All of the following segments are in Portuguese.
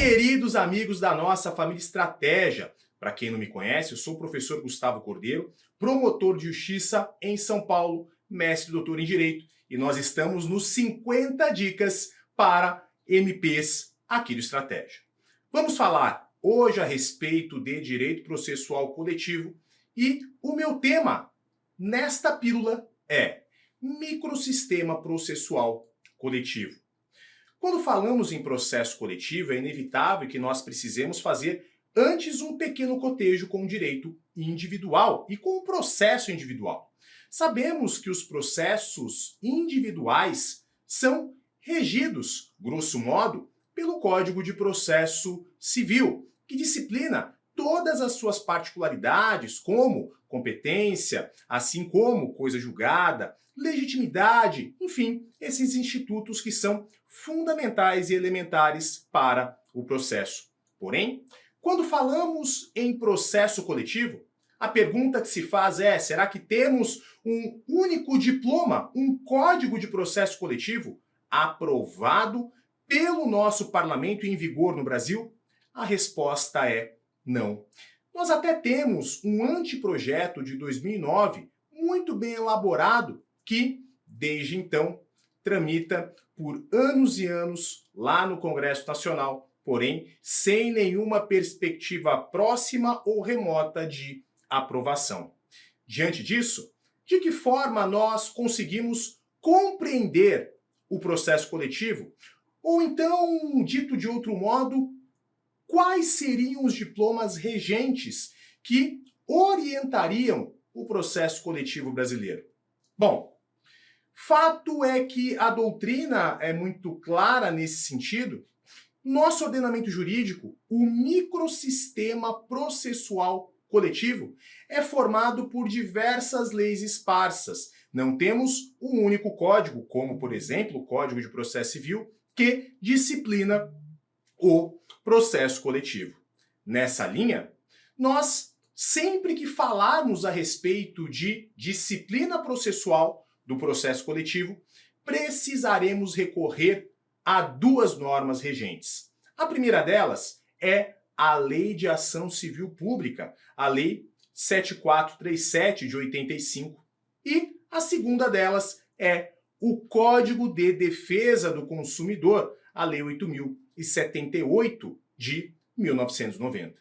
Queridos amigos da nossa família Estratégia, para quem não me conhece, eu sou o professor Gustavo Cordeiro, promotor de justiça em São Paulo, mestre e doutor em Direito, e nós estamos nos 50 dicas para MPs aqui do Estratégia. Vamos falar hoje a respeito de direito processual coletivo e o meu tema nesta pílula é microsistema processual coletivo. Quando falamos em processo coletivo, é inevitável que nós precisemos fazer antes um pequeno cotejo com o direito individual e com o processo individual. Sabemos que os processos individuais são regidos, grosso modo, pelo Código de Processo Civil, que disciplina todas as suas particularidades, como competência, assim como coisa julgada, legitimidade, enfim, esses institutos que são fundamentais e elementares para o processo. Porém, quando falamos em processo coletivo, a pergunta que se faz é: será que temos um único diploma, um Código de Processo Coletivo aprovado pelo nosso parlamento e em vigor no Brasil? A resposta é não. Nós até temos um anteprojeto de 2009 muito bem elaborado que, desde então, tramita por anos e anos lá no Congresso Nacional, porém sem nenhuma perspectiva próxima ou remota de aprovação. Diante disso, de que forma nós conseguimos compreender o processo coletivo? Ou então, dito de outro modo, quais seriam os diplomas regentes que orientariam o processo coletivo brasileiro? Bom, fato é que a doutrina é muito clara nesse sentido. Nosso ordenamento jurídico, o microsistema processual coletivo, é formado por diversas leis esparsas. Não temos um único código, como, por exemplo, o Código de Processo Civil, que disciplina o processo coletivo. Nessa linha, nós, sempre que falarmos a respeito de disciplina processual do processo coletivo, precisaremos recorrer a duas normas regentes. A primeira delas é a Lei de Ação Civil Pública, a Lei 7437 de 85, e a segunda delas é o Código de Defesa do Consumidor, a Lei 8.078 de 1990.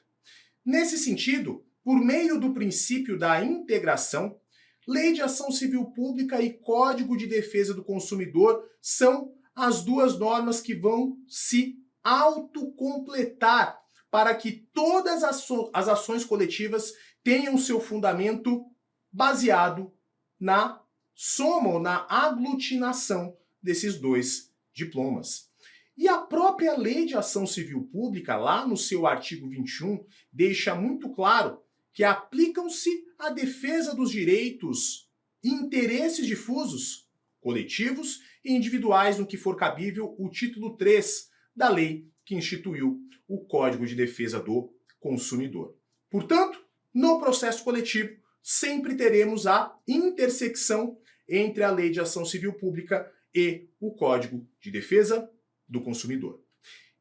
Nesse sentido, por meio do princípio da integração, Lei de Ação Civil Pública e Código de Defesa do Consumidor são as duas normas que vão se autocompletar para que todas as ações coletivas tenham seu fundamento baseado na soma ou na aglutinação desses dois diplomas. E a própria Lei de Ação Civil Pública, lá no seu artigo 21, deixa muito claro que aplicam-se à defesa dos direitos e interesses difusos, coletivos e individuais, no que for cabível, o título 3 da lei que instituiu o Código de Defesa do Consumidor. Portanto, no processo coletivo, sempre teremos a intersecção entre a Lei de Ação Civil Pública e o Código de Defesa do Consumidor.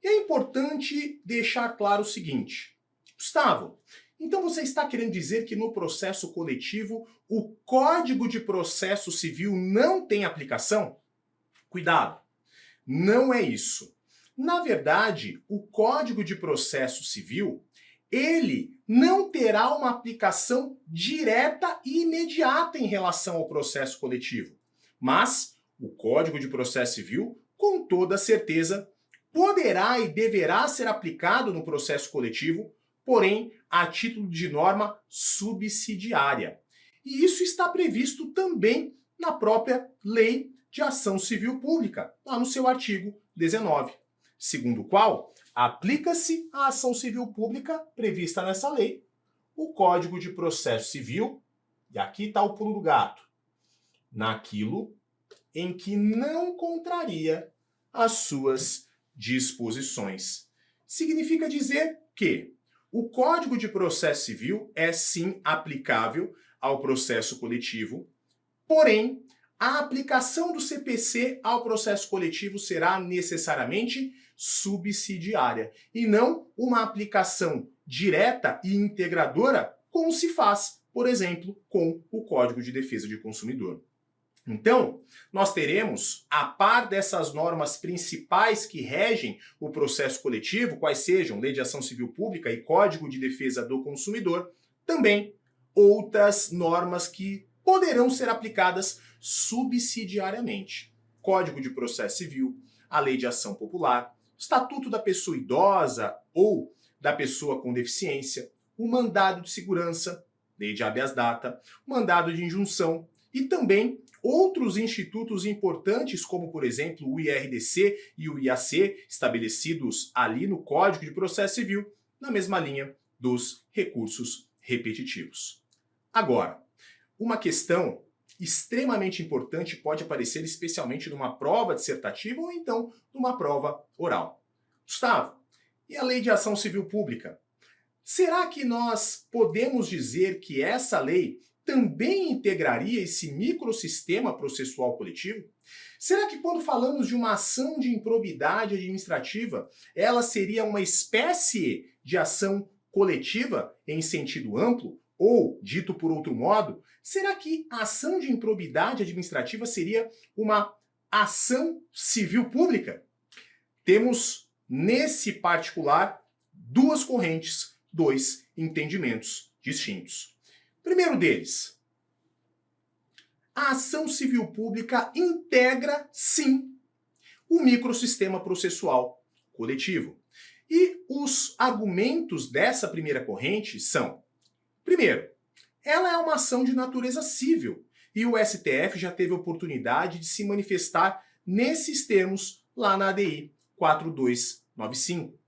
E é importante deixar claro o seguinte: Gustavo, então você está querendo dizer que no processo coletivo o Código de Processo Civil não tem aplicação? Cuidado, não é isso. Na verdade, o Código de Processo Civil, ele não terá uma aplicação direta e imediata em relação ao processo coletivo. Mas o Código de Processo Civil, com toda certeza, poderá e deverá ser aplicado no processo coletivo, porém a título de norma subsidiária. E isso está previsto também na própria Lei de Ação Civil Pública, lá no seu artigo 19, segundo o qual aplica-se à ação civil pública prevista nessa lei o Código de Processo Civil, e aqui está o pulo do gato, naquilo em que não contraria as suas disposições. Significa dizer que o Código de Processo Civil é sim aplicável ao processo coletivo, porém, a aplicação do CPC ao processo coletivo será necessariamente subsidiária e não uma aplicação direta e integradora, como se faz, por exemplo, com o Código de Defesa do Consumidor. Então, nós teremos, a par dessas normas principais que regem o processo coletivo, quais sejam Lei de Ação Civil Pública e Código de Defesa do Consumidor, também outras normas que poderão ser aplicadas subsidiariamente. Código de Processo Civil, a Lei de Ação Popular, Estatuto da Pessoa Idosa ou da Pessoa com Deficiência, o Mandado de Segurança, Lei de Habeas Data, o Mandado de Injunção e também outros institutos importantes, como, por exemplo, o IRDC e o IAC, estabelecidos ali no Código de Processo Civil, na mesma linha dos recursos repetitivos. Agora, uma questão extremamente importante pode aparecer especialmente numa prova dissertativa ou então numa prova oral. Gustavo, e a Lei de Ação Civil Pública? Será que nós podemos dizer que essa lei também integraria esse microsistema processual coletivo? Será que quando falamos de uma ação de improbidade administrativa, ela seria uma espécie de ação coletiva em sentido amplo? Ou, dito por outro modo, será que a ação de improbidade administrativa seria uma ação civil pública? Temos, nesse particular, duas correntes, dois entendimentos distintos. Primeiro deles, a ação civil pública integra, sim, o microsistema processual coletivo. E os argumentos dessa primeira corrente são: primeiro, ela é uma ação de natureza civil e o STF já teve oportunidade de se manifestar nesses termos lá na ADI 4295.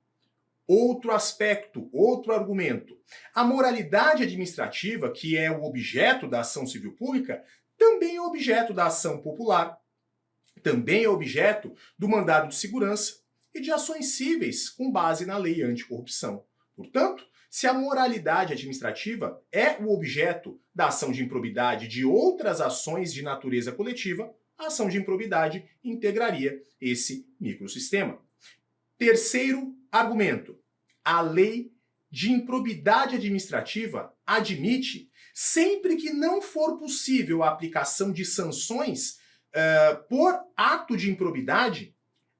Outro aspecto, outro argumento. A moralidade administrativa, que é o objeto da ação civil pública, também é objeto da ação popular, também é objeto do mandado de segurança e de ações cíveis com base na lei anticorrupção. Portanto, se a moralidade administrativa é o objeto da ação de improbidade de outras ações de natureza coletiva, a ação de improbidade integraria esse microsistema. Terceiro argumento. A lei de improbidade administrativa admite, sempre que não for possível a aplicação de sanções por ato de improbidade,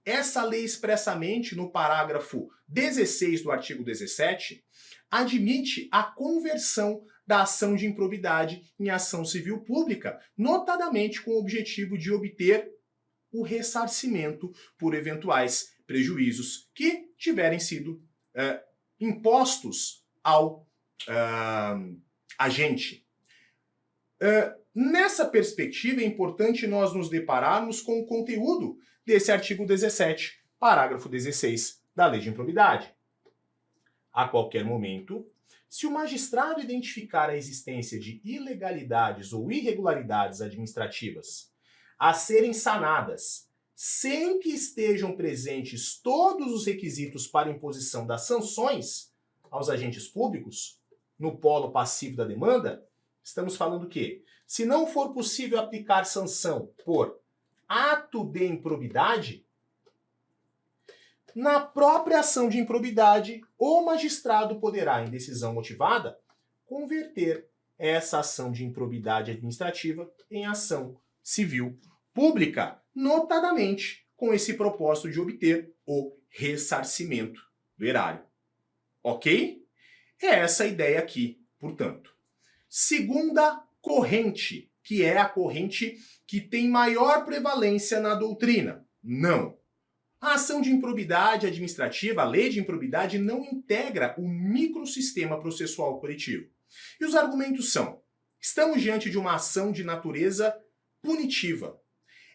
essa lei expressamente no parágrafo 16 do artigo 17 admite a conversão da ação de improbidade em ação civil pública, notadamente com o objetivo de obter o ressarcimento por eventuais prejuízos que tiverem sido impostos ao agente. Nessa perspectiva, é importante nós nos depararmos com o conteúdo desse artigo 17, parágrafo 16 da Lei de Improbidade. A qualquer momento, se o magistrado identificar a existência de ilegalidades ou irregularidades administrativas a serem sanadas, sem que estejam presentes todos os requisitos para imposição das sanções aos agentes públicos, no polo passivo da demanda, estamos falando que, se não for possível aplicar sanção por ato de improbidade, na própria ação de improbidade, o magistrado poderá, em decisão motivada, converter essa ação de improbidade administrativa em ação civil pública, notadamente com esse propósito de obter o ressarcimento do erário. Ok? É essa a ideia aqui, portanto. Segunda corrente, que é a corrente que tem maior prevalência na doutrina. Não. A ação de improbidade administrativa, a lei de improbidade, não integra o microsistema processual coletivo. E os argumentos são: estamos diante de uma ação de natureza punitiva.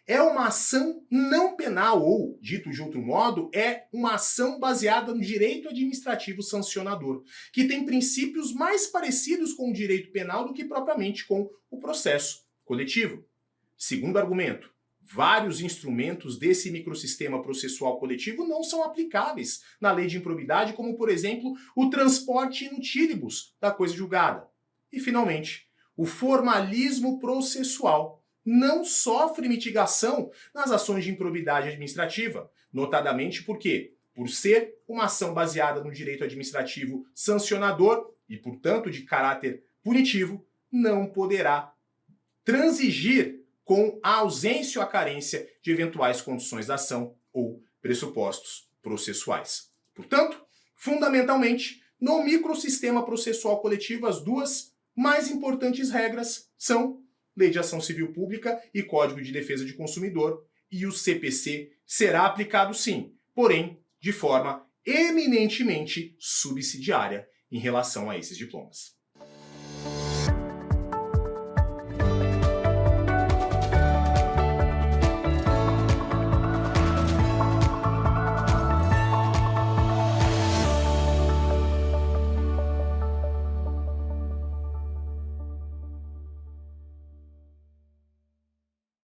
É uma ação não penal ou, dito de outro modo, é uma ação baseada no direito administrativo sancionador, que tem princípios mais parecidos com o direito penal do que propriamente com o processo coletivo. Segundo argumento, vários instrumentos desse microsistema processual coletivo não são aplicáveis na lei de improbidade, como, por exemplo, o transporte in utilibus da coisa julgada. E, finalmente, o formalismo processual não sofre mitigação nas ações de improbidade administrativa, notadamente porque por ser uma ação baseada no direito administrativo sancionador e, portanto, de caráter punitivo, não poderá transigir com a ausência ou a carência de eventuais condições da ação ou pressupostos processuais. Portanto, fundamentalmente, no microsistema processual coletivo, as duas mais importantes regras são Lei de Ação Civil Pública e Código de Defesa de Consumidor, e o CPC será aplicado sim, porém de forma eminentemente subsidiária em relação a esses diplomas.